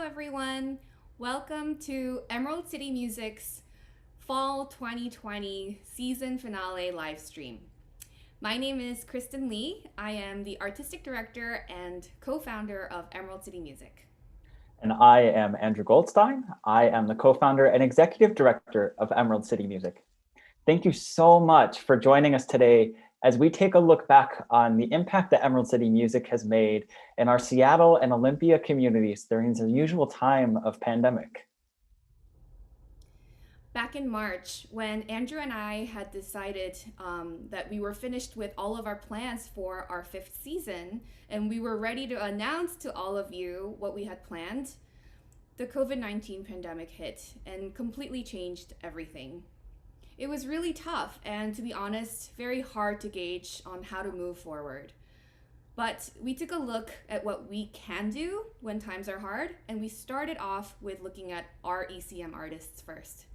everyone. Welcome to Emerald City Music's Fall 2020 season finale live stream. My name is Kristen Lee. I am the artistic director and co-founder of Emerald City Music. And I am Andrew Goldstein. I am the co-founder and executive director of Emerald City Music. Thank you so much for joining us today as we take a look back on the impact that Emerald City Music has made in our Seattle and Olympia communities during the unusual time of pandemic. Back in March, when Andrew and I had decided that we were finished with all of our plans for our 5th season, and we were ready to announce to all of you what we had planned, the COVID-19 pandemic hit and completely changed everything. It was really tough and, to be honest, very hard to gauge on how to move forward. But we took a look at what we can do when times are hard, and we started off with looking at our ECM artists first.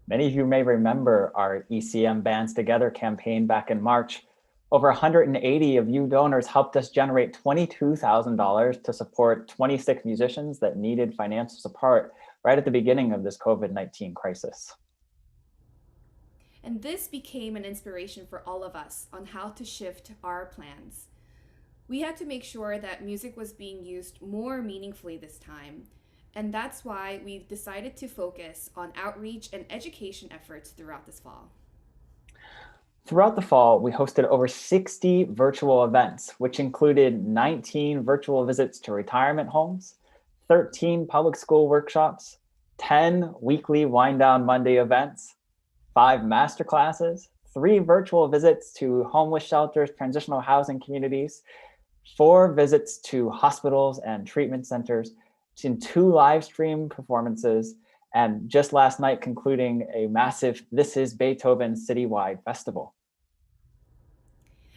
Many of you may remember our ECM Bands Together campaign back in March. Over 180 of you donors helped us generate $22,000 to support 26 musicians that needed financial support right at the beginning of this COVID-19 crisis. And this became an inspiration for all of us on how to shift our plans. We had to make sure that music was being used more meaningfully this time, and that's why we've decided to focus on outreach and education efforts throughout this fall. Throughout the fall, we hosted over 60 virtual events, which included 19 virtual visits to retirement homes, 13 public school workshops, 10 weekly Wind Down Monday events, 5 masterclasses, 3 virtual visits to homeless shelters, transitional housing communities, 4 visits to hospitals and treatment centers, and 2 live stream performances, and just last night concluding a massive This Is Beethoven citywide festival.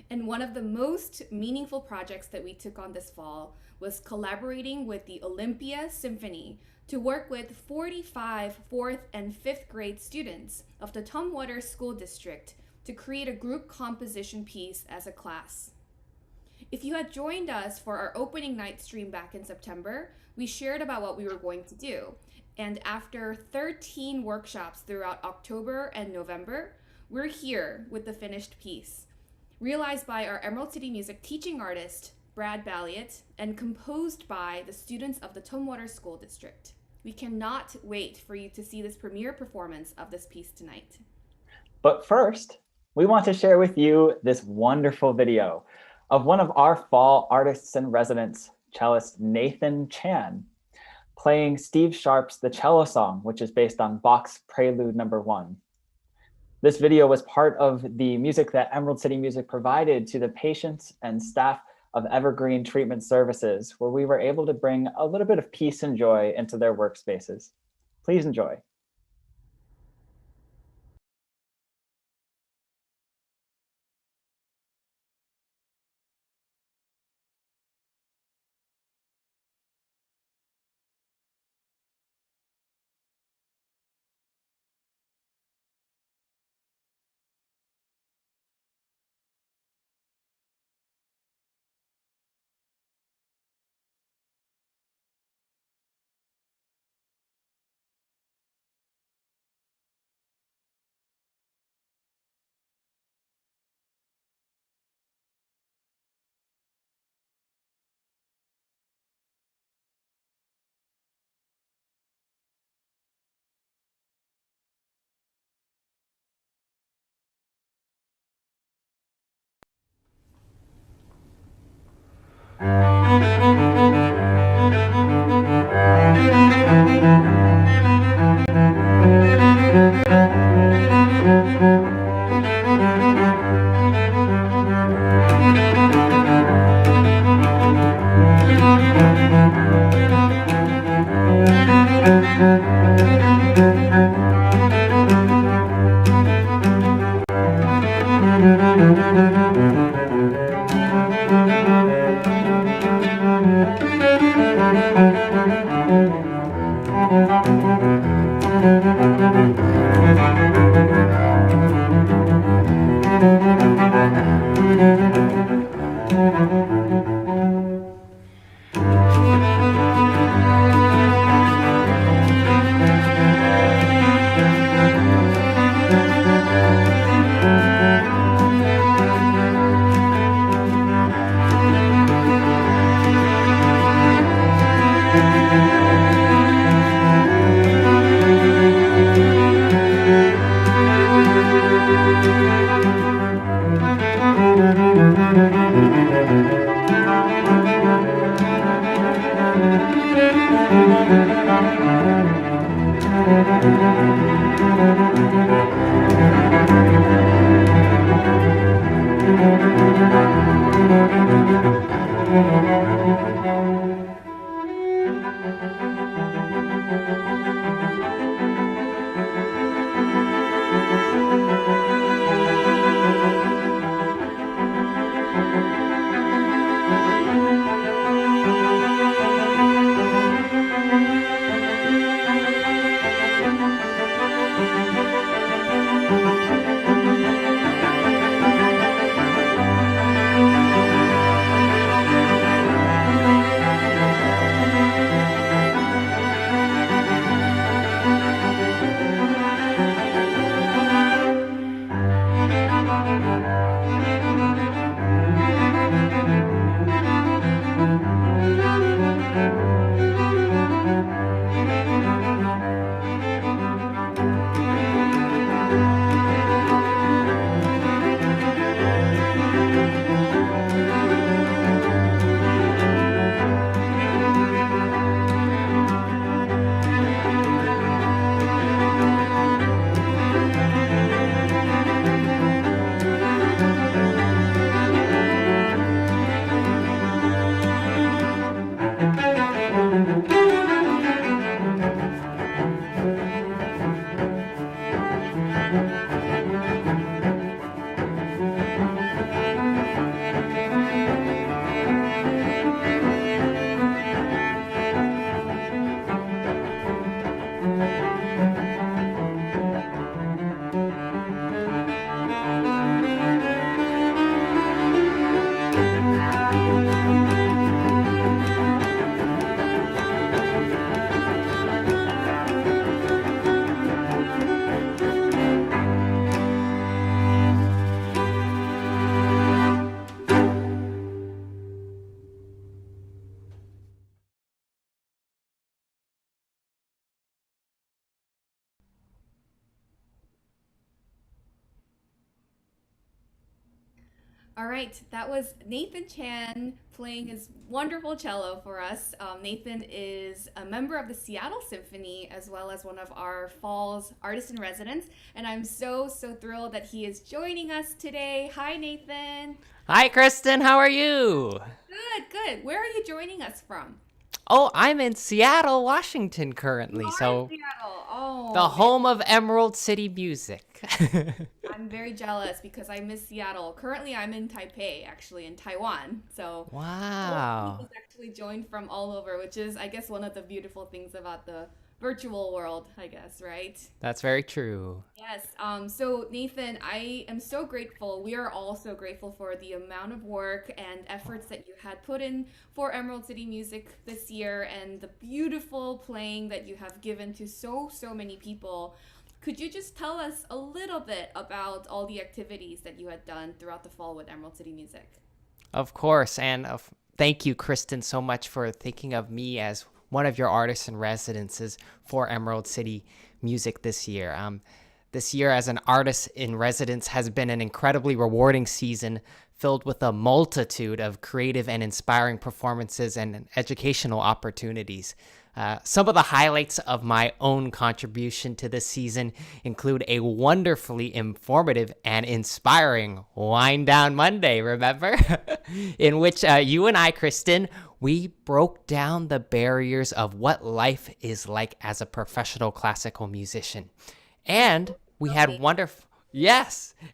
And one of the most meaningful projects that we took on this fall was collaborating with the Olympia Symphony to work with 45 4th and 5th grade students of the Tumwater School District to create a group composition piece as a class. If you had joined us for our opening night stream back in September, we shared about what we were going to do. And after 13 workshops throughout October and November, we're here with the finished piece, realized by our Emerald City Music teaching artist, Brad Balliett, and composed by the students of the Tumwater School District. We cannot wait for you to see this premiere performance of this piece tonight. But first, we want to share with you this wonderful video of one of our fall artists in residence, cellist Nathan Chan, playing Steve Sharp's The Cello Song, which is based on Bach's Prelude No. 1. This video was part of the music that Emerald City Music provided to the patients and staff of Evergreen Treatment Services, where we were able to bring a little bit of peace and joy into their workspaces. Please enjoy. All right, that was Nathan Chan playing his wonderful cello for us. Nathan is a member of the Seattle Symphony as well as one of our Fall's artists in residence, and I'm so thrilled that he is joining us today. Hi, Nathan. Hi, Kristen. How are you? Good. Where are you joining us from? Oh, I'm in Seattle, Washington currently. You are So in Seattle. Oh, the home of Emerald City music. I'm very jealous because I miss Seattle. Currently, I'm in Taipei, actually, in Taiwan. So Wow. people actually joined from all over, which is, I guess, one of the beautiful things about the virtual world, I guess, right? That's very true. Yes. So Nathan, I am so grateful. We are all so grateful for the amount of work and efforts that you had put in for Emerald City Music this year and the beautiful playing that you have given to so many people. Could you just tell us a little bit about all the activities that you had done throughout the fall with Emerald City Music? Of course. And thank you, Kristen, so much for thinking of me as one of your artists in residences for Emerald City Music this year. This year as an artist in residence has been an incredibly rewarding season filled with a multitude of creative and inspiring performances and educational opportunities. Some of the highlights of my own contribution to this season include a wonderfully informative and inspiring Wind Down Monday, remember? In which you and I, Kristen, we broke down the barriers of what life is like as a professional classical musician. And we had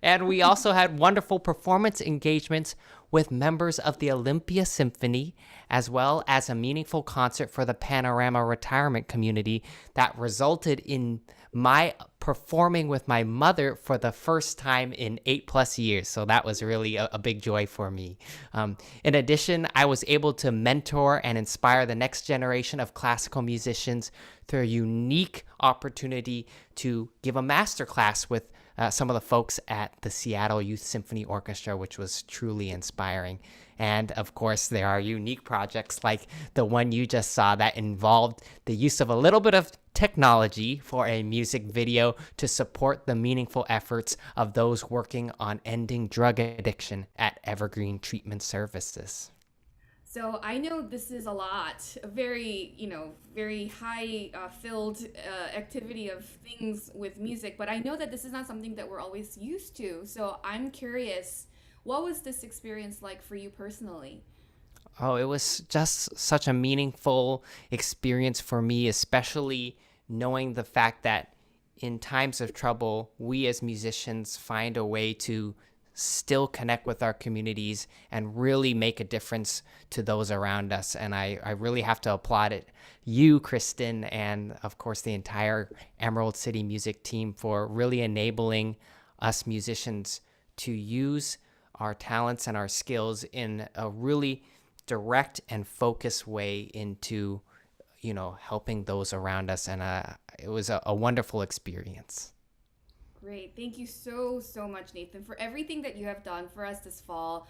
and we also had wonderful performance engagements with members of the Olympia Symphony, as well as a meaningful concert for the Panorama retirement community that resulted in my performing with my mother for the first time in 8+ years. So that was really a big joy for me. In addition, I was able to mentor and inspire the next generation of classical musicians through a unique opportunity to give a masterclass with some of the folks at the Seattle Youth Symphony Orchestra, which was truly inspiring. And of course, there are unique projects like the one you just saw that involved the use of a little bit of technology for a music video to support the meaningful efforts of those working on ending drug addiction at Evergreen Treatment Services. So I know this is a lot, a very, very high filled activity of things with music, but I know that this is not something that we're always used to. So I'm curious, what was this experience like for you personally? Oh, it was just such a meaningful experience for me, especially knowing the fact that in times of trouble, we as musicians find a way to still connect with our communities and really make a difference to those around us. And I really have to applaud it, you, Kristen, and of course the entire Emerald City Music team for really enabling us musicians to use our talents and our skills in a really direct and focused way into, helping those around us. And it was a wonderful experience. Great. Thank you so much, Nathan, for everything that you have done for us this fall.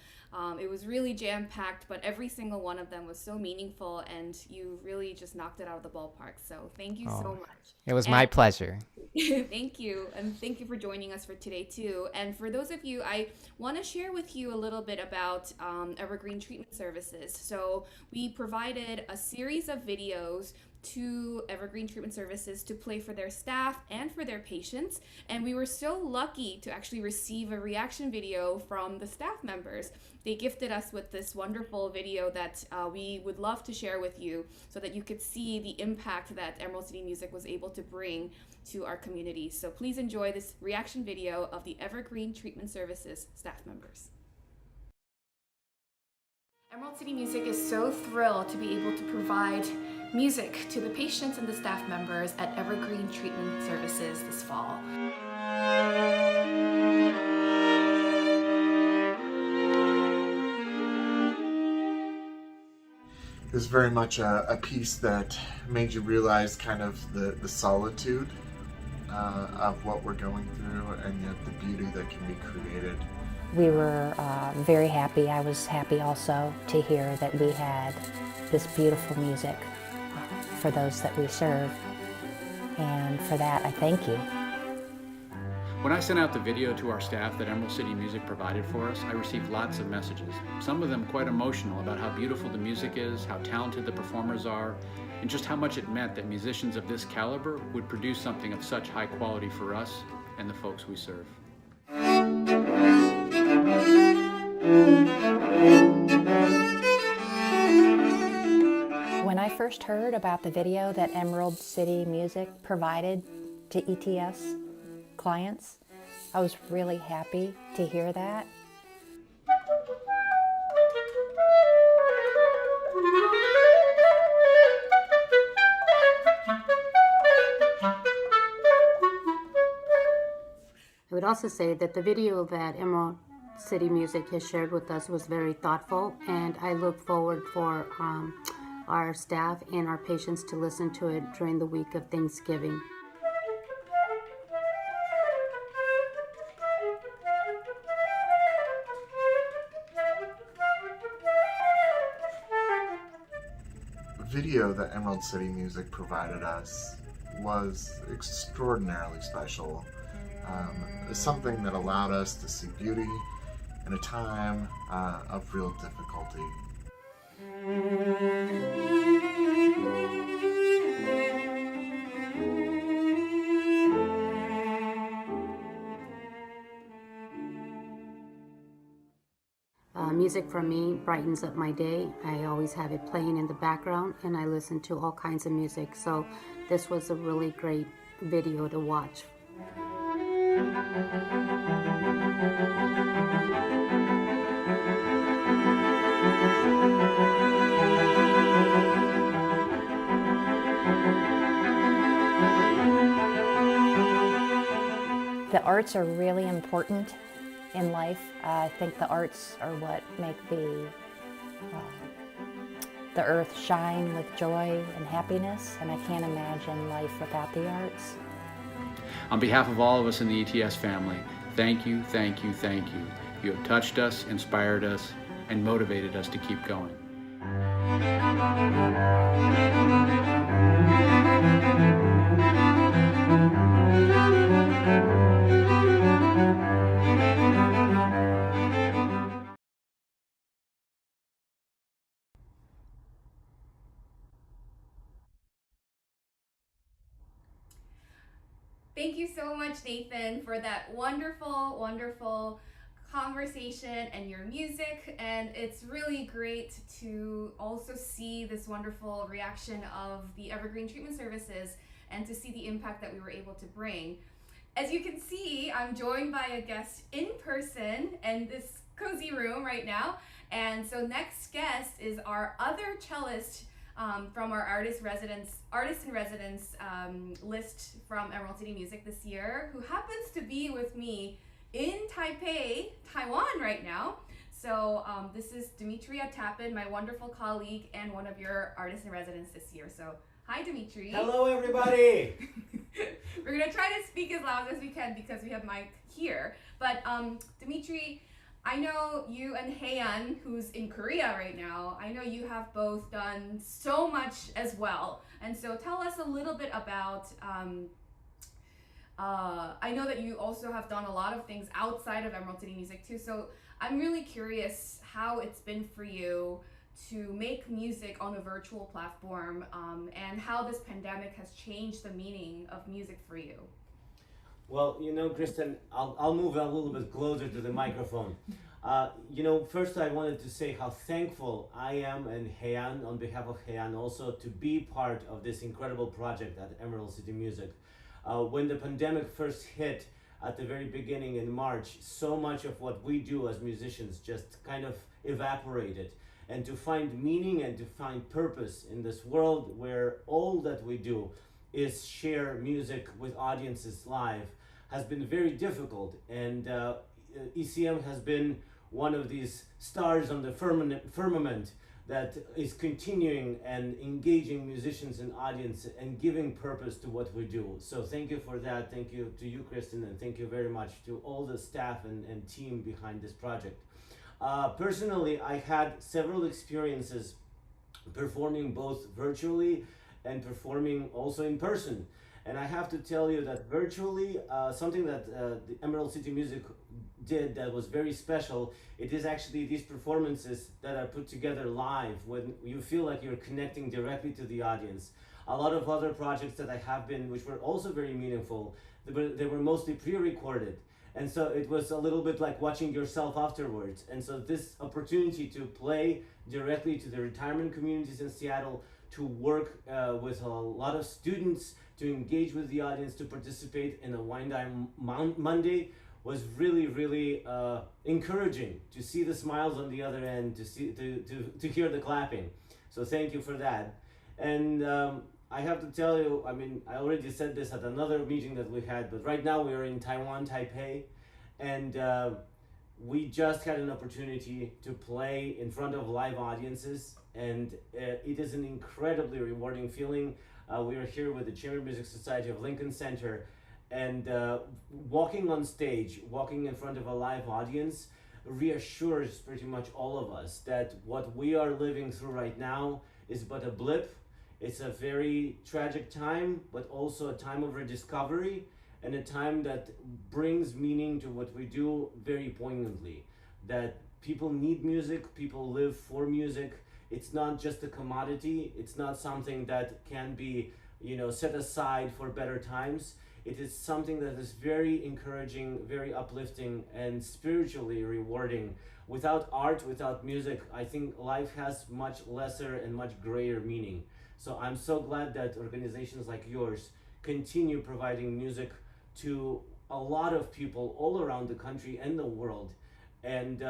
It was really jam-packed, but every single one of them was so meaningful, and you really just knocked it out of the ballpark. So thank you so much. It was my pleasure. Thank you. And thank you for joining us for today, too. And for those of you, I want to share with you a little bit about Evergreen Treatment Services. So we provided a series of videos to Evergreen Treatment Services to play for their staff and for their patients. And we were so lucky to actually receive a reaction video from the staff members. They gifted us with this wonderful video that we would love to share with you so that you could see the impact that Emerald City Music was able to bring to our community. So please enjoy this reaction video of the Evergreen Treatment Services staff members. Emerald City Music is so thrilled to be able to provide music to the patients and the staff members at Evergreen Treatment Services this fall. It was very much a piece that made you realize kind of the solitude of what we're going through, and yet the beauty that can be created. We were very happy. I was happy also to hear that we had this beautiful music for those that we serve. And for that, I thank you. When I sent out the video to our staff that Emerald City Music provided for us, I received lots of messages, some of them quite emotional about how beautiful the music is, how talented the performers are, and just how much it meant that musicians of this caliber would produce something of such high quality for us and the folks we serve. When I first heard about the video that Emerald City Music provided to ETS clients, I was really happy to hear that. I would also say that the video that Emerald City Music has shared with us was very thoughtful, and I look forward for our staff and our patients to listen to it during the week of Thanksgiving. The video that Emerald City Music provided us was extraordinarily special. Something that allowed us to see beauty in a time of real difficulty. Music for me brightens up my day. I always have it playing in the background, and I listen to all kinds of music. So this was a really great video to watch. The arts are really important in life. I think the arts are what make the earth shine with joy and happiness, and I can't imagine life without the arts. On behalf of all of us in the ETS family, thank you, thank you, thank you. You have touched us, inspired us, and motivated us to keep going. Thank you so much, Nathan, for that wonderful, wonderful conversation and your music. And it's really great to also see this wonderful reaction of the Evergreen Treatment Services and to see the impact that we were able to bring. As you can see, I'm joined by a guest in person in this cozy room right now. And so next guest is our other cellist from our artist in residence list from Emerald City Music this year, who happens to be with me in Taipei, Taiwan right now. So this is Dmitri Atapine, my wonderful colleague and one of your artists in residence this year. So hi, Dmitri. Hello, everybody. We're gonna try to speak as loud as we can because we have Mike here. But Dmitri, I know you and Haeyeon, who's in Korea right now, I know you have both done so much as well. And so tell us a little bit about, I know that you also have done a lot of things outside of Emerald City Music too. So I'm really curious how it's been for you to make music on a virtual platform and how this pandemic has changed the meaning of music for you. Well, you know, Kristen, I'll move a little bit closer to the microphone. First I wanted to say how thankful I am, and Haeyeon, on behalf of Haeyeon also, to be part of this incredible project at Emerald City Music. When the pandemic first hit at the very beginning in March, so much of what we do as musicians just kind of evaporated. And to find meaning and to find purpose in this world where all that we do is share music with audiences live has been very difficult. And ECM has been one of these stars on the firmament that is continuing and engaging musicians and audience and giving purpose to what we do. So thank you for that. Thank you to you, Kristen, and thank you very much to all the staff and team behind this project. Personally, I had several experiences performing both virtually and performing also in person. And I have to tell you that virtually, something that the Emerald City Music did that was very special, it is actually these performances that are put together live when you feel like you're connecting directly to the audience. A lot of other projects that I have been, which were also very meaningful, they were mostly pre-recorded. And so it was a little bit like watching yourself afterwards. And so this opportunity to play directly to the retirement communities in Seattle, to work with a lot of students, to engage with the audience, to participate in a Wine Down Monday was really, really encouraging to see the smiles on the other end, to hear the clapping. So thank you for that. And I have to tell you, I mean, I already said this at another meeting that we had, but right now we are in Taiwan, Taipei, and we just had an opportunity to play in front of live audiences, and it is an incredibly rewarding feeling. We are here with the Chamber Music Society of Lincoln Center, and walking on stage, walking in front of a live audience reassures pretty much all of us that what we are living through right now is but a blip. It's a very tragic time, but also a time of rediscovery and a time that brings meaning to what we do very poignantly. That people need music, people live for music. It's not just a commodity. It's not something that can be, set aside for better times. It is something that is very encouraging, very uplifting, and spiritually rewarding. Without art, without music, I think life has much lesser and much greater meaning. So I'm so glad that organizations like yours continue providing music to a lot of people all around the country and the world. And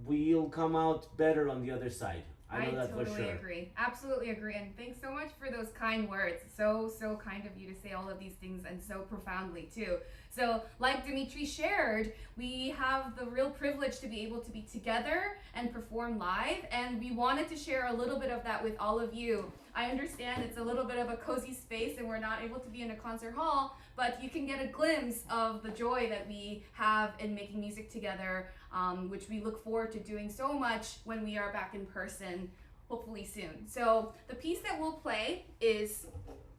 we'll come out better on the other side. I know that for sure. I totally agree. Absolutely agree. And thanks so much for those kind words. So kind of you to say all of these things, and so profoundly too. So like Dmitri shared, we have the real privilege to be able to be together and perform live. And we wanted to share a little bit of that with all of you. I understand it's a little bit of a cozy space and we're not able to be in a concert hall, but you can get a glimpse of the joy that we have in making music together, which we look forward to doing so much when we are back in person, hopefully soon. So the piece that we'll play is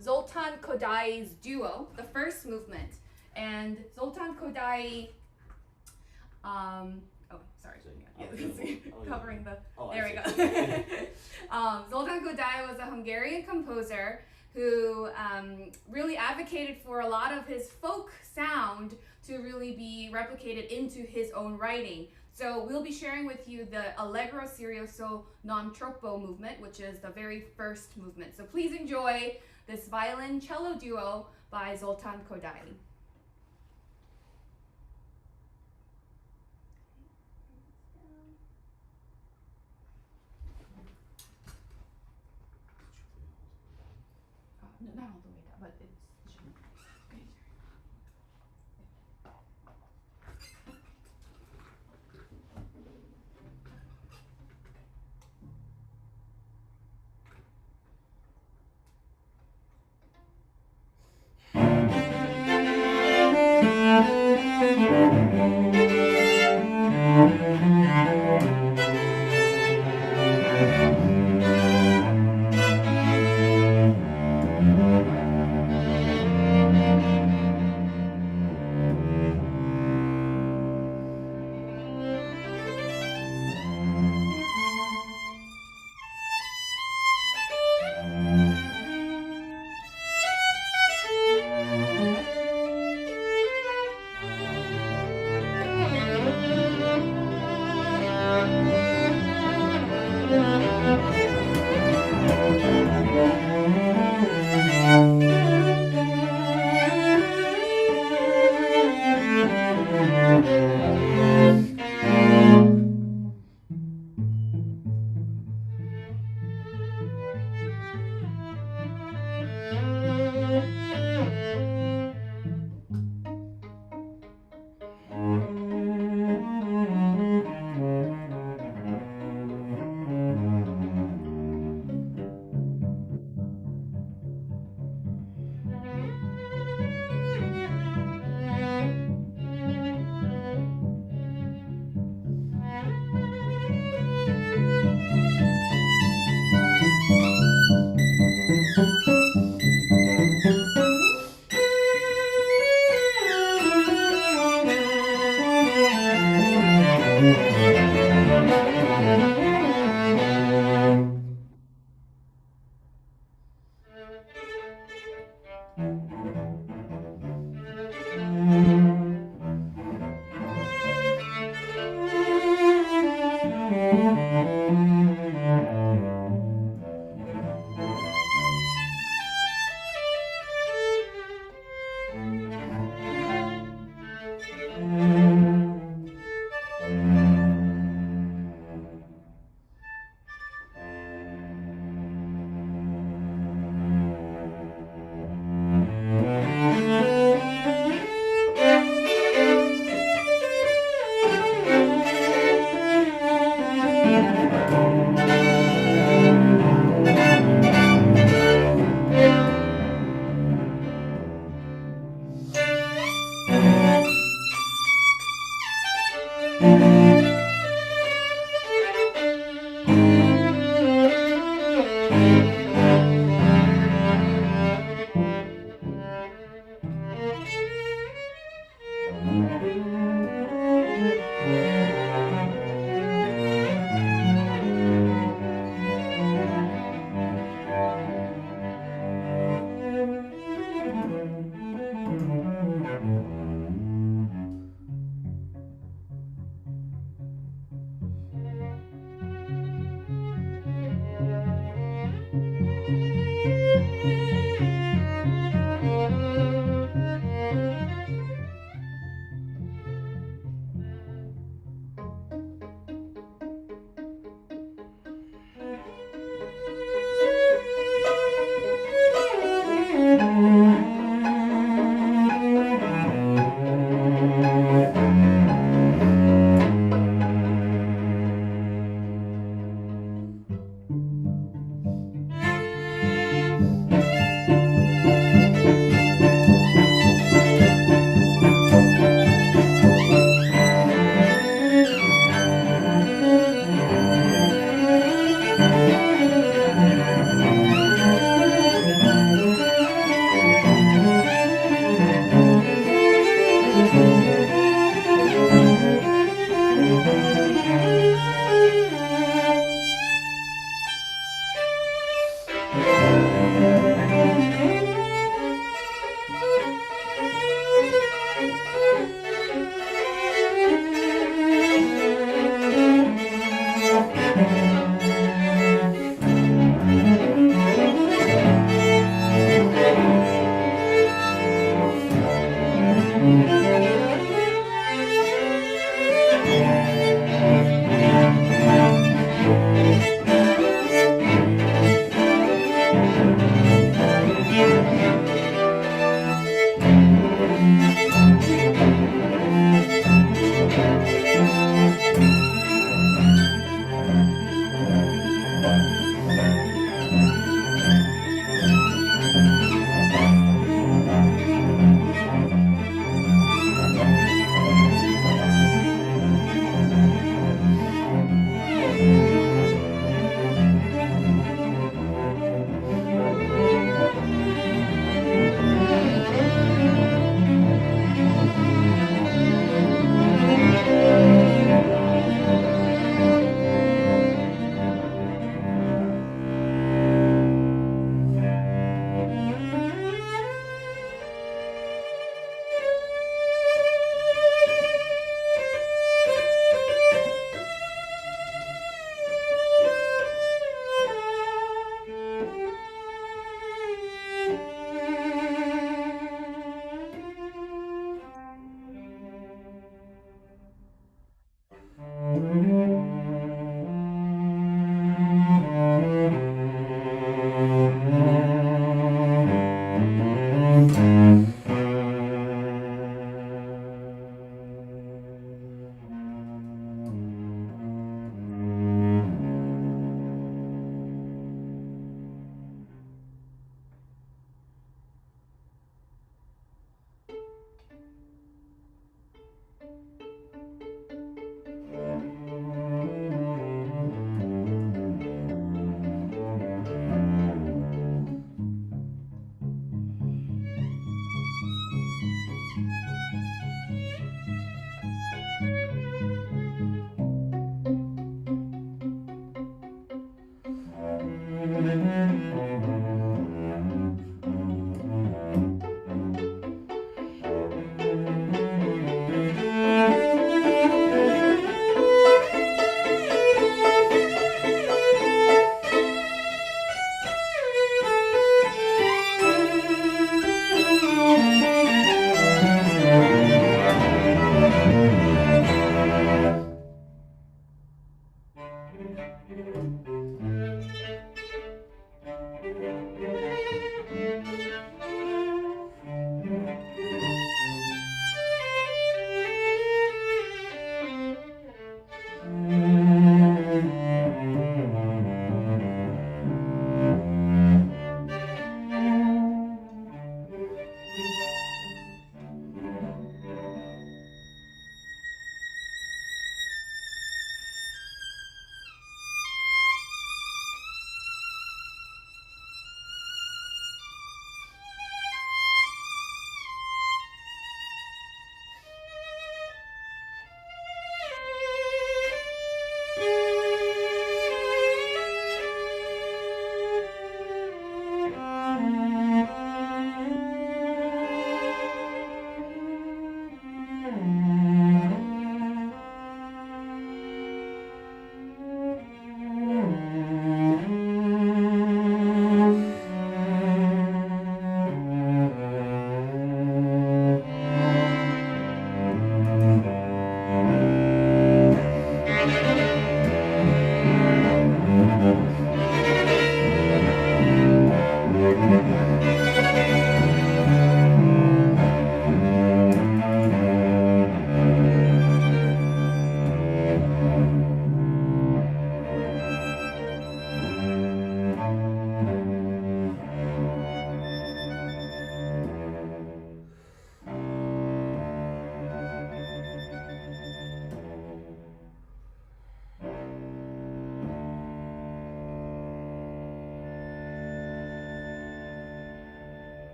Zoltan Kodai's Duo, the first movement. And Zoltan Kodai, covering the, there we go. Zoltan Kodai was a Hungarian composer who really advocated for a lot of his folk sound to really be replicated into his own writing. So we'll be sharing with you the Allegro Serioso non troppo movement, which is the very first movement. So please enjoy this violin cello duo by Zoltan Kodaly. No, not all the way down, but it should be.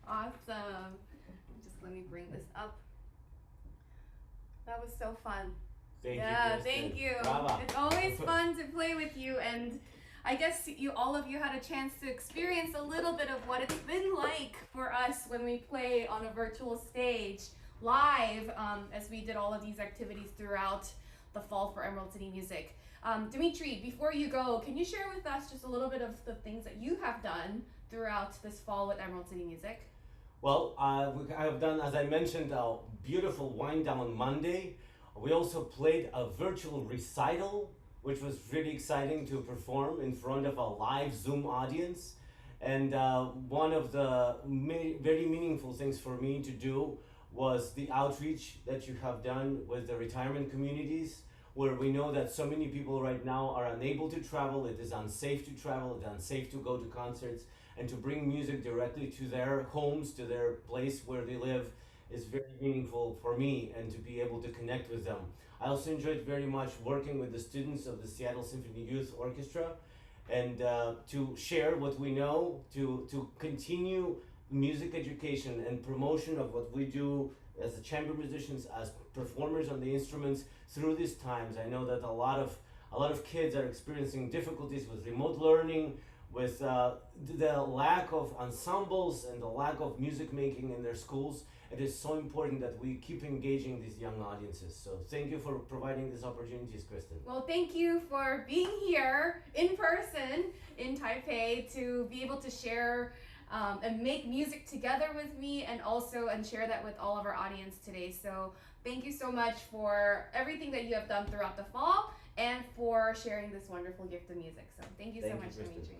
Awesome. Just let me bring this up. That was so fun. Thank you, Yeah, Kristen. thank you. Brava. It's always fun to play with you, and I guess all of you had a chance to experience a little bit of what it's been like for us when we play on a virtual stage live, as we did all of these activities throughout the fall for Emerald City Music. Dmitri, before you go, can you share with us just a little bit of the things that you have done throughout this fall with Emerald City Music? Well, I have done, as I mentioned, a beautiful wind down on Monday. We also played a virtual recital, which was really exciting to perform in front of a live Zoom audience. And one of the very meaningful things for me to do was the outreach that you have done with the retirement communities, where we know that so many people right now are unable to travel. It is unsafe to travel, it's unsafe to go to concerts, and to bring music directly to their homes, to their place where they live, is very meaningful for me, and to be able to connect with them. I also enjoyed very much working with the students of the Seattle Symphony Youth Orchestra, and to share what we know, to continue music education and promotion of what we do as the chamber musicians, as performers on the instruments through these times. I know that a lot of kids are experiencing difficulties with remote learning, with the lack of ensembles and the lack of music making in their schools. It is so important that we keep engaging these young audiences. So thank you for providing these opportunities, Kristen. Well, thank you for being here in person in Taipei to be able to share and make music together with me, and share that with all of our audience today. So thank you so much for everything that you have done throughout the fall and for sharing this wonderful gift of music. So thank you so much, Dmitri.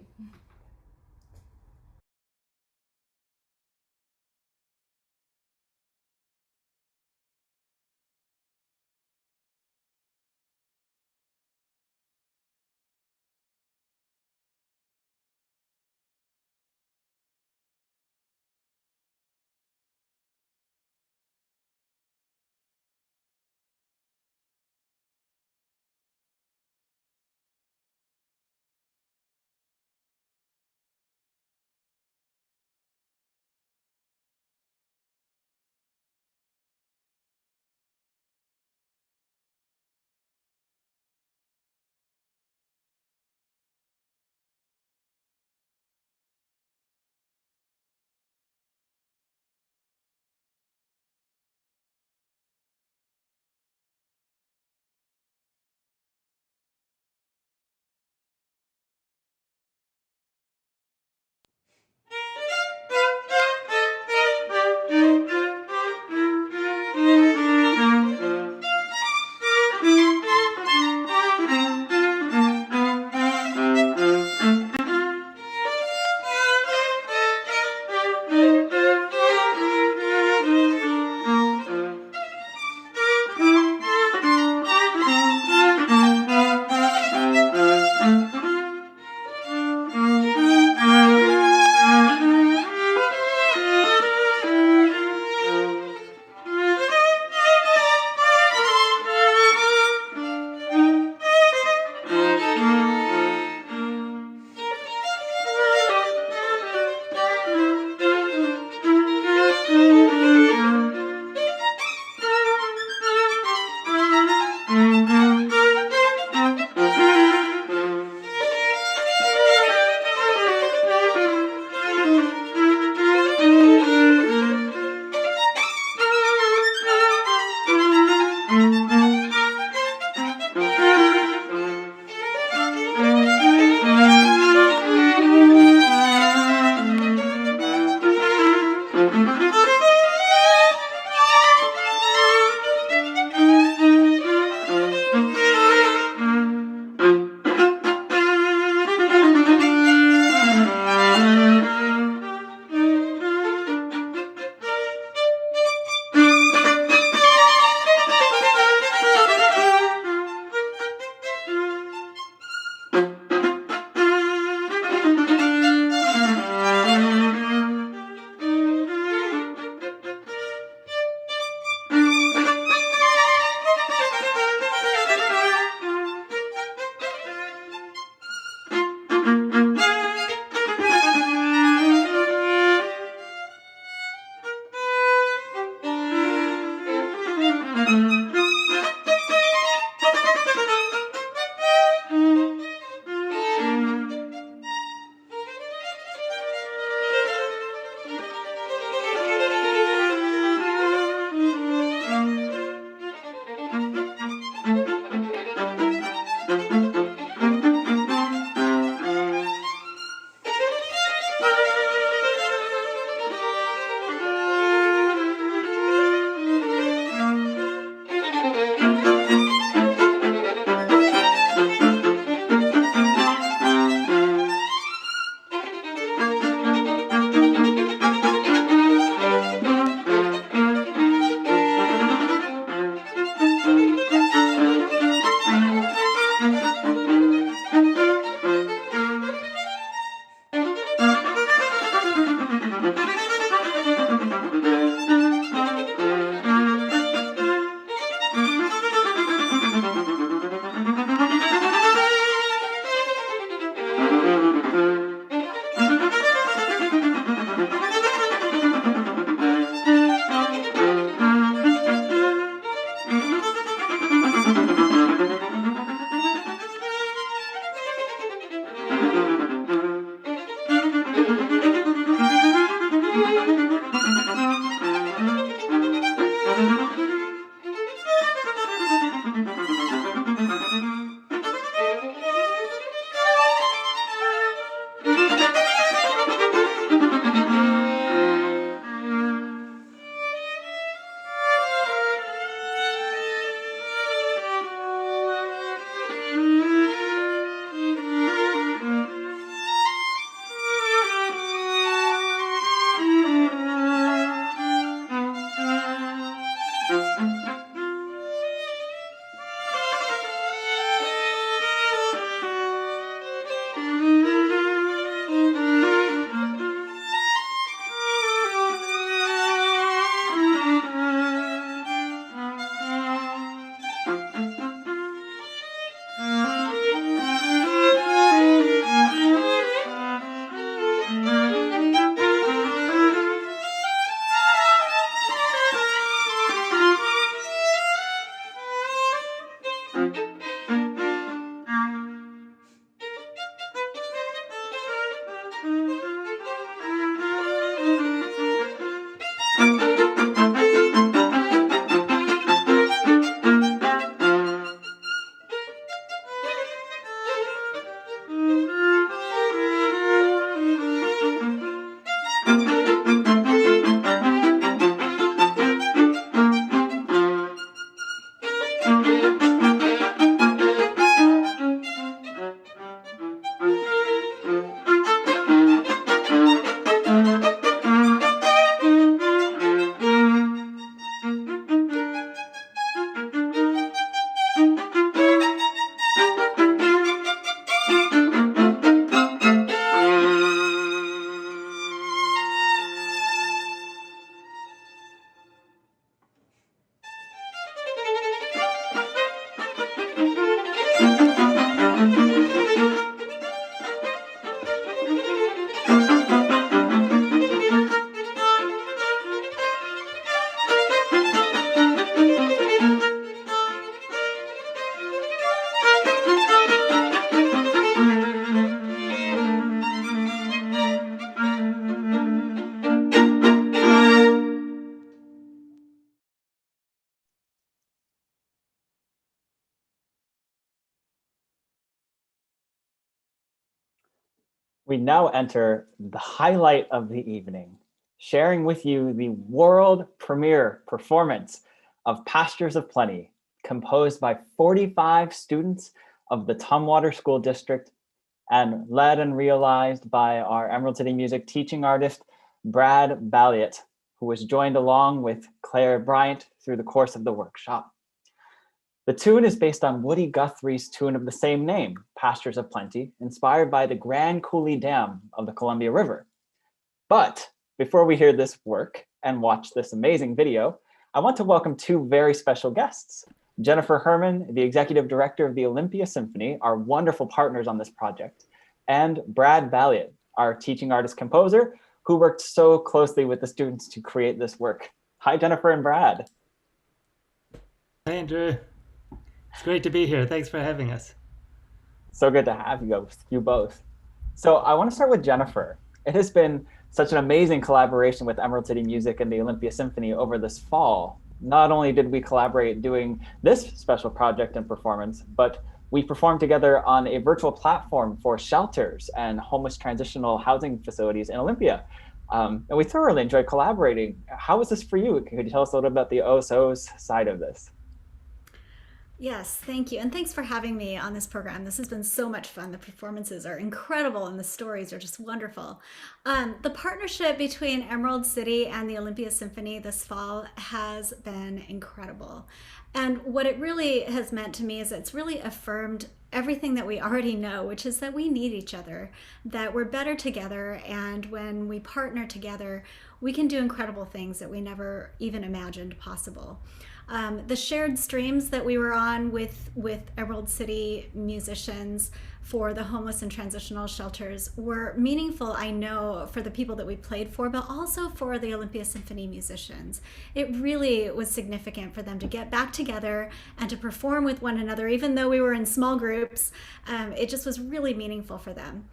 we now enter the highlight of the evening, sharing with you the world premiere performance of Pastures of Plenty, composed by 45 students of the Tumwater School District and led and realized by our Emerald City Music teaching artist, Brad Balliett, who was joined along with Claire Bryant through the course of the workshop. The tune is based on Woody Guthrie's tune of the same name, Pastures of Plenty, inspired by the Grand Coulee Dam of the Columbia River. But before we hear this work and watch this amazing video, I want to welcome two very special guests. Jennifer Herman, the executive director of the Olympia Symphony, our wonderful partners on this project, and Brad Balliett, our teaching artist composer, who worked so closely with the students to create this work. Hi, Jennifer and Brad. Hi, Andrew. It's great to be here. Thanks for having us. So good to have you both. So I want to start with Jennifer. It has been such an amazing collaboration with Emerald City Music and the Olympia Symphony over this fall. Not only did we collaborate doing this special project and performance, but we performed together on a virtual platform for shelters and homeless transitional housing facilities in Olympia. And we thoroughly enjoyed collaborating. How was this for you? Could you tell us a little bit about the OSO's side of this? Yes, thank you. And thanks for having me on this program. This has been so much fun. The performances are incredible and the stories are just wonderful. The partnership between Emerald City and the Olympia Symphony this fall has been incredible. And what it really has meant to me is it's really affirmed everything that we already know, which is that we need each other, that we're better together, and when we partner together, we can do incredible things that we never even imagined possible. The shared streams that we were on with Emerald City musicians for the homeless and transitional shelters were meaningful, I know, for the people that we played for, but also for the Olympia Symphony musicians. It really was significant for them to get back together and to perform with one another, even though we were in small groups. It just was really meaningful for them.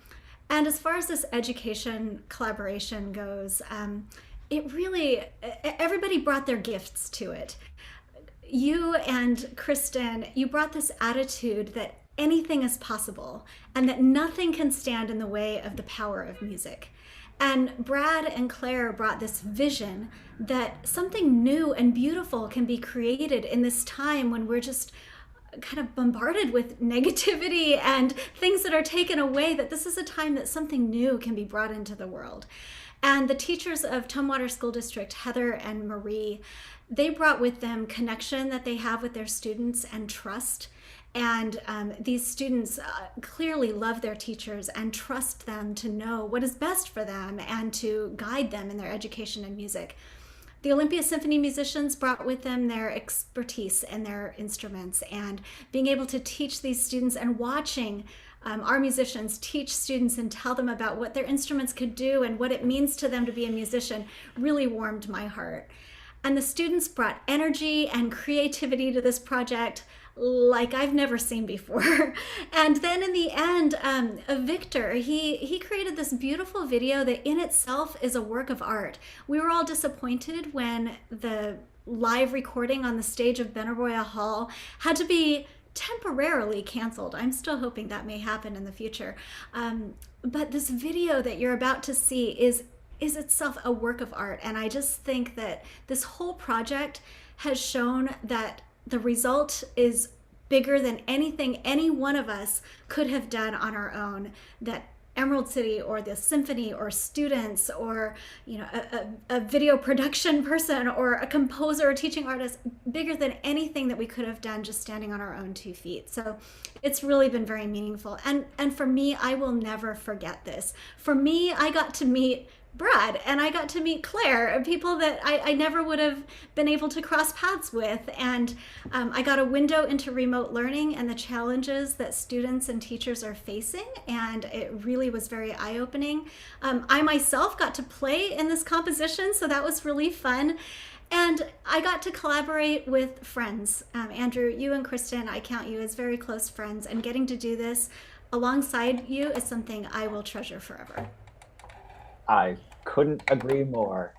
And as far as this education collaboration goes, it really, everybody brought their gifts to it. You and Kristen, you brought this attitude that anything is possible and that nothing can stand in the way of the power of music. And Brad and Claire brought this vision that something new and beautiful can be created in this time when we're just kind of bombarded with negativity and things that are taken away, that this is a time that something new can be brought into the world. And the teachers of Tumwater School District, Heather and Marie, they brought with them connection that they have with their students and trust. And these students clearly love their teachers and trust them to know what is best for them and to guide them in their education and music. The Olympia Symphony musicians brought with them their expertise and their instruments, and being able to teach these students and watching our musicians teach students and tell them about what their instruments could do and what it means to them to be a musician really warmed my heart. And the students brought energy and creativity to this project like I've never seen before. And then in the end, Victor, he created this beautiful video that in itself is a work of art. We were all disappointed when the live recording on the stage of Benaroya Hall had to be temporarily canceled. I'm still hoping that may happen in the future. But this video that you're about to see is itself a work of art. And I just think that this whole project has shown that the result is bigger than anything any one of us could have done on our own, that Emerald City or the symphony or students or a video production person or a composer or teaching artist, bigger than anything that we could have done just standing on our own 2 feet. So it's really been very meaningful. And for me, I will never forget this. For me, I got to meet Brad and I got to meet Claire, people that I never would have been able to cross paths with. And I got a window into remote learning and the challenges that students and teachers are facing. And it really was very eye-opening. I myself got to play in this composition, so that was really fun. And I got to collaborate with friends. Andrew, you and Kristen, I count you as very close friends. And getting to do this alongside you is something I will treasure forever. I couldn't agree more.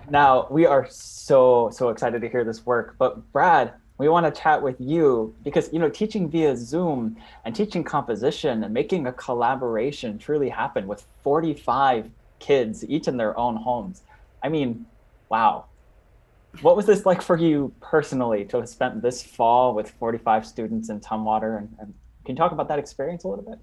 Now, we are so excited to hear this work, but Brad, we want to chat with you because, teaching via Zoom and teaching composition and making a collaboration truly happen with 45 kids, each in their own homes. I mean, wow. What was this like for you personally to have spent this fall with 45 students in Tumwater? And can you talk about that experience a little bit?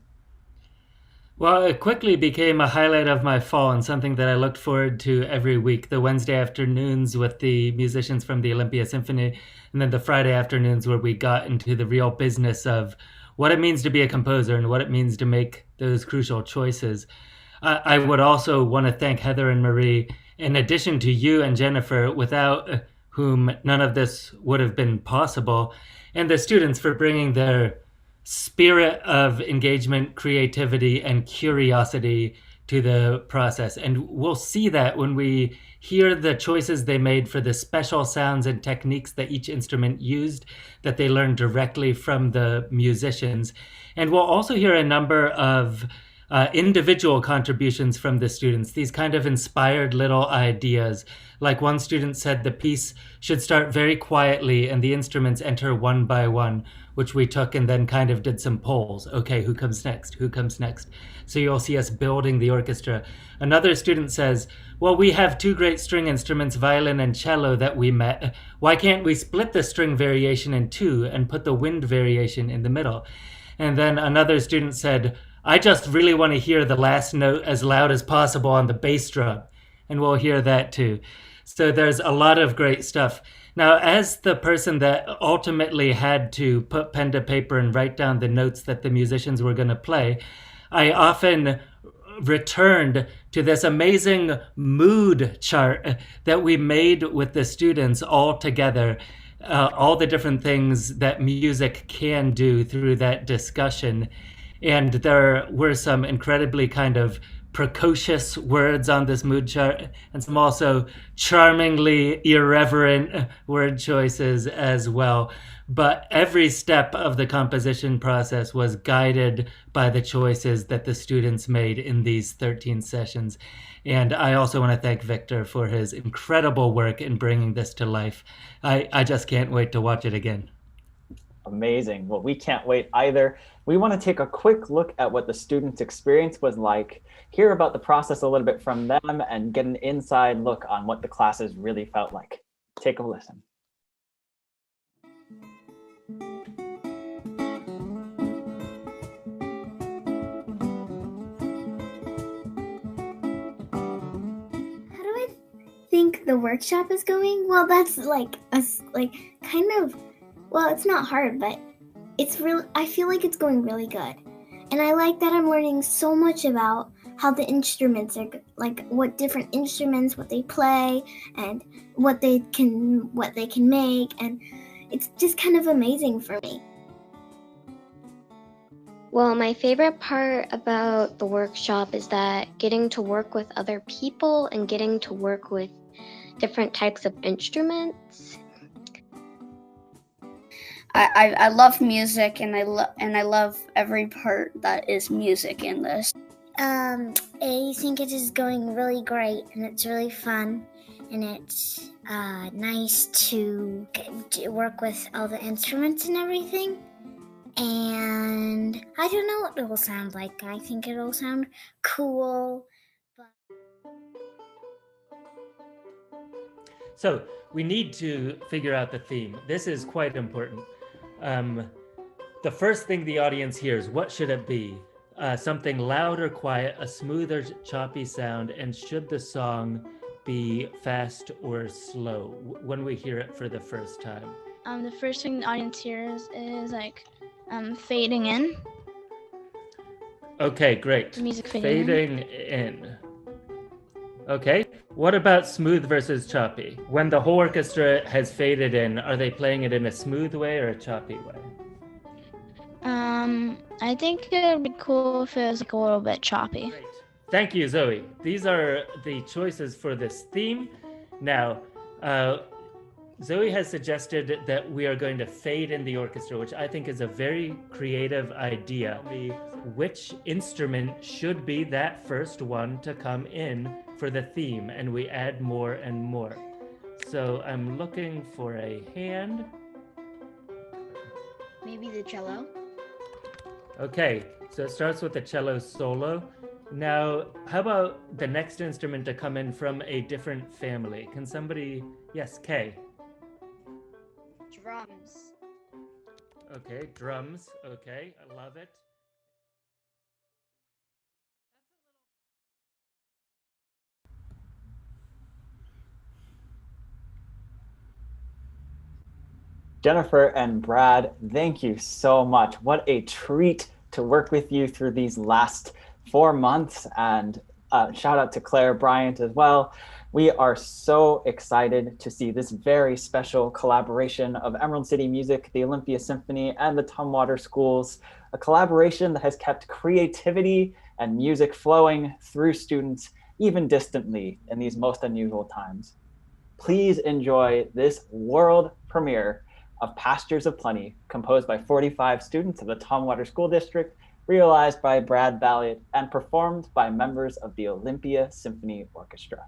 Well, it quickly became a highlight of my fall and something that I looked forward to every week. The Wednesday afternoons with the musicians from the Olympia Symphony, and then the Friday afternoons where we got into the real business of what it means to be a composer and what it means to make those crucial choices. I would also want to thank Heather and Marie, in addition to you and Jennifer, without whom none of this would have been possible, and the students for bringing their spirit of engagement, creativity, and curiosity to the process. And we'll see that when we hear the choices they made for the special sounds and techniques that each instrument used, that they learned directly from the musicians. And we'll also hear a number of individual contributions from the students, these kind of inspired little ideas. Like one student said the piece should start very quietly and the instruments enter one by one, which we took and then kind of did some polls. Okay, who comes next? Who comes next? So you'll see us building the orchestra. Another student says, well, we have two great string instruments, violin and cello, that we met. Why can't we split the string variation in two and put the wind variation in the middle? And then another student said, I just really want to hear the last note as loud as possible on the bass drum. And we'll hear that too. So there's a lot of great stuff. Now, as the person that ultimately had to put pen to paper and write down the notes that the musicians were going to play, I often returned to this amazing mood chart that we made with the students all together. All the different things that music can do through that discussion. And there were some incredibly kind of precocious words on this mood chart and some also charmingly irreverent word choices as well. But every step of the composition process was guided by the choices that the students made in these 13 sessions. And I also want to thank Victor for his incredible work in bringing this to life. I just can't wait to watch it again. Amazing. Well, we can't wait either. We want to take a quick look at what the students' experience was like, hear about the process a little bit from them, and get an inside look on what the classes really felt like. Take a listen. How do I think the workshop is going? Well, that's it's not hard, but I feel like it's going really good. And I like that I'm learning so much about how the instruments are, like what different instruments, what they play, and what they can make, and it's just kind of amazing for me. Well, my favorite part about the workshop is that getting to work with other people and getting to work with different types of instruments. I love music, and I love every part that is music in this. I think it is going really great, and it's really fun, and it's nice to work with all the instruments and everything. And I don't know what it will sound like. I think it'll sound cool. So we need to figure out the theme. This is quite important. The first thing the audience hears, what should it be? Something loud or quiet, a smooth or choppy sound, and should the song be fast or slow when we hear it for the first time? The first thing the audience hears is fading in. Okay, great. The music fading in. Okay, what about smooth versus choppy? When the whole orchestra has faded in, are they playing it in a smooth way or a choppy way? I think it would be cool if it was a little bit choppy. Great. Thank you, Zoe. These are the choices for this theme. Now, Zoe has suggested that we are going to fade in the orchestra, which I think is a very creative idea. Which instrument should be that first one to come in for the theme, and we add more and more. So I'm looking for a hand. maybe the cello. Okay, so it starts with the cello solo. Now, how about the next instrument to come in from a different family? Can somebody, yes, Kay. Drums. Okay, drums. Okay, I love it. Jennifer and Brad, thank you so much. What a treat to work with you through these last 4 months. And shout out to Claire Bryant as well. We are so excited to see this very special collaboration of Emerald City Music, the Olympia Symphony, and the Tumwater Schools, a collaboration that has kept creativity and music flowing through students, even distantly in these most unusual times. Please enjoy this world premiere of Pastures of Plenty, composed by 45 students of the Tumwater School District, realized by Brad Balliett, and performed by members of the Olympia Symphony Orchestra.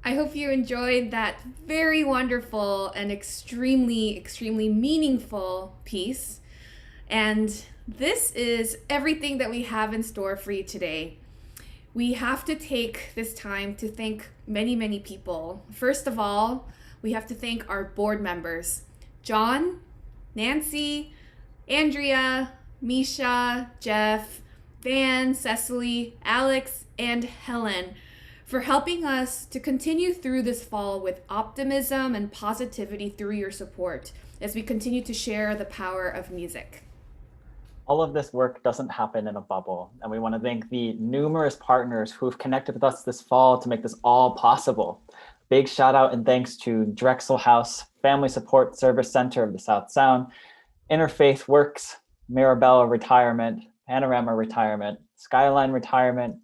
I hope you enjoyed that very wonderful and extremely, extremely meaningful piece. And this is everything that we have in store for you today. we have to take this time to thank many, many people. First of all, we have to thank our board members, John, Nancy, Andrea, Misha, Jeff, Van, Cecily, Alex, and Helen for helping us to continue through this fall with optimism and positivity through your support as we continue to share the power of music. All of this work doesn't happen in a bubble, and we want to thank the numerous partners who've connected with us this fall to make this all possible. Big shout out and thanks to Drexel House, Family Support Service Center of the South Sound, Interfaith Works, Mirabella Retirement, Panorama Retirement, Skyline Retirement,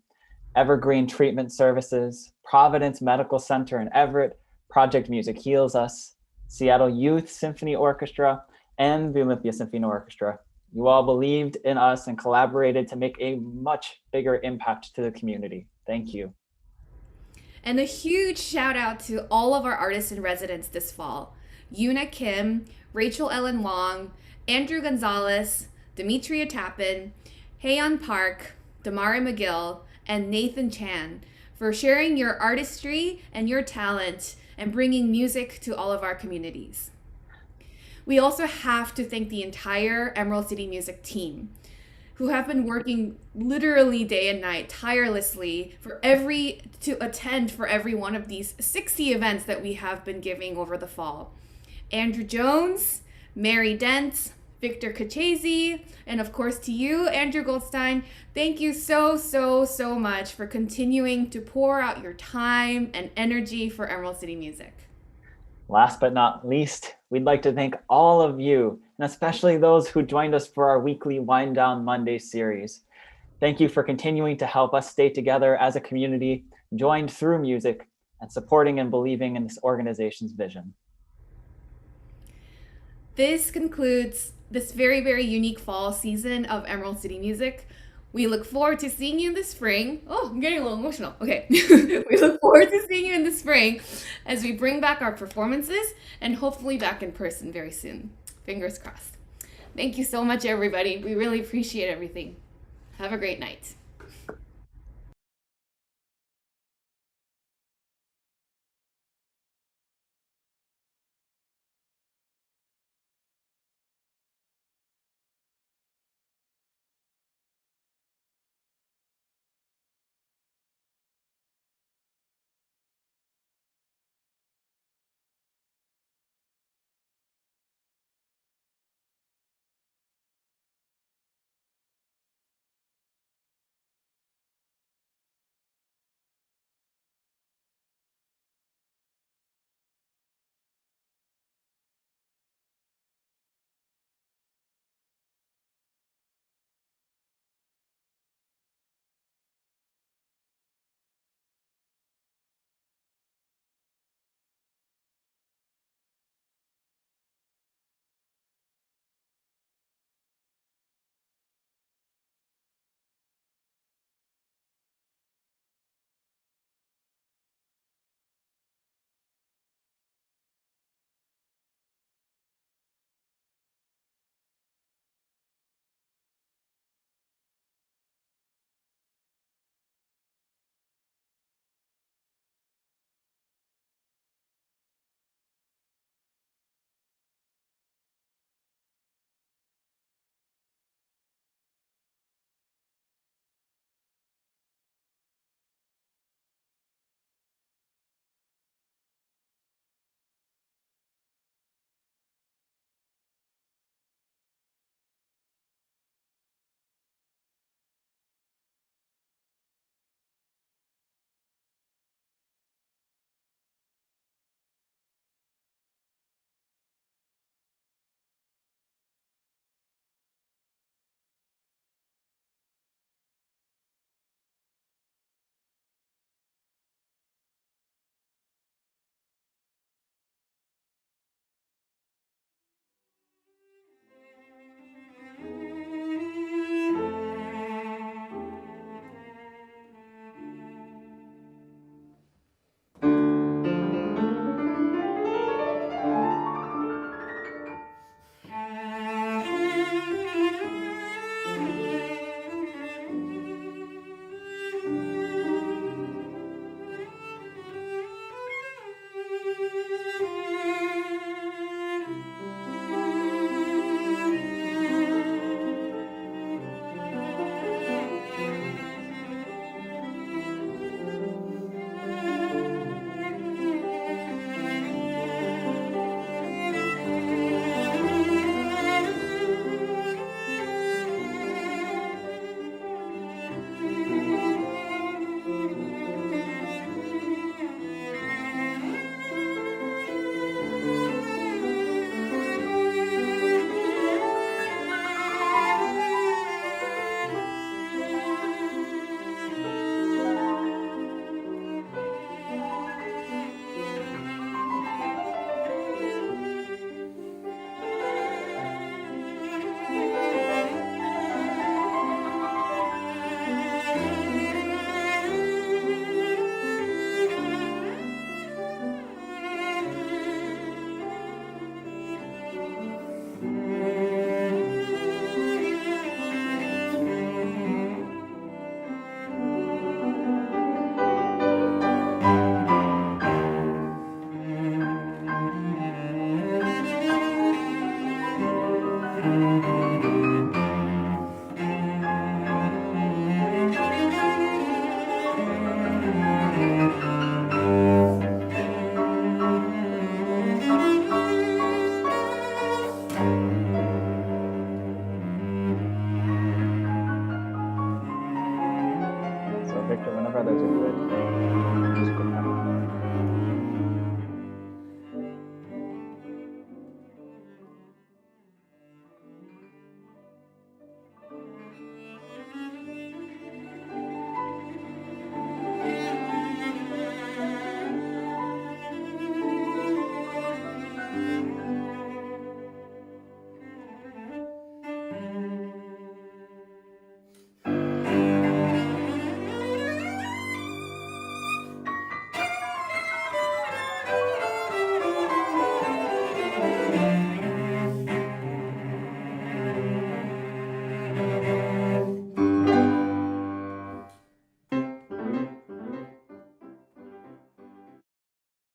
Evergreen Treatment Services, Providence Medical Center in Everett, Project Music Heals Us, Seattle Youth Symphony Orchestra, and the Olympia Symphony Orchestra. You all believed in us and collaborated to make a much bigger impact to the community. Thank you. And a huge shout out to all of our artists in residence this fall. Yuna Kim, Rachell Ellen Wong, Andrew Gonzalez, Dmitri Atapine, Haeyeon Park, Damari McGill, and Nathan Chan for sharing your artistry and your talent and bringing music to all of our communities. We also have to thank the entire Emerald City Music team, who have been working literally day and night tirelessly to attend for every one of these 60 events that we have been giving over the fall. Andrew Jones, Mary Dent, Victor Caccese, and of course to you, Andrew Goldstein, thank you so much for continuing to pour out your time and energy for Emerald City Music. Last but not least, we'd like to thank all of you, and especially those who joined us for our weekly Wind Down Monday series. Thank you for continuing to help us stay together as a community, joined through music, and supporting and believing in this organization's vision. This concludes this very unique fall season of Emerald City Music. We look forward to seeing you in the spring. Oh, I'm getting a little emotional. Okay. We look forward to seeing you in the spring as we bring back our performances and hopefully back in person very soon. Fingers crossed. Thank you so much, everybody. We really appreciate everything. Have a great night.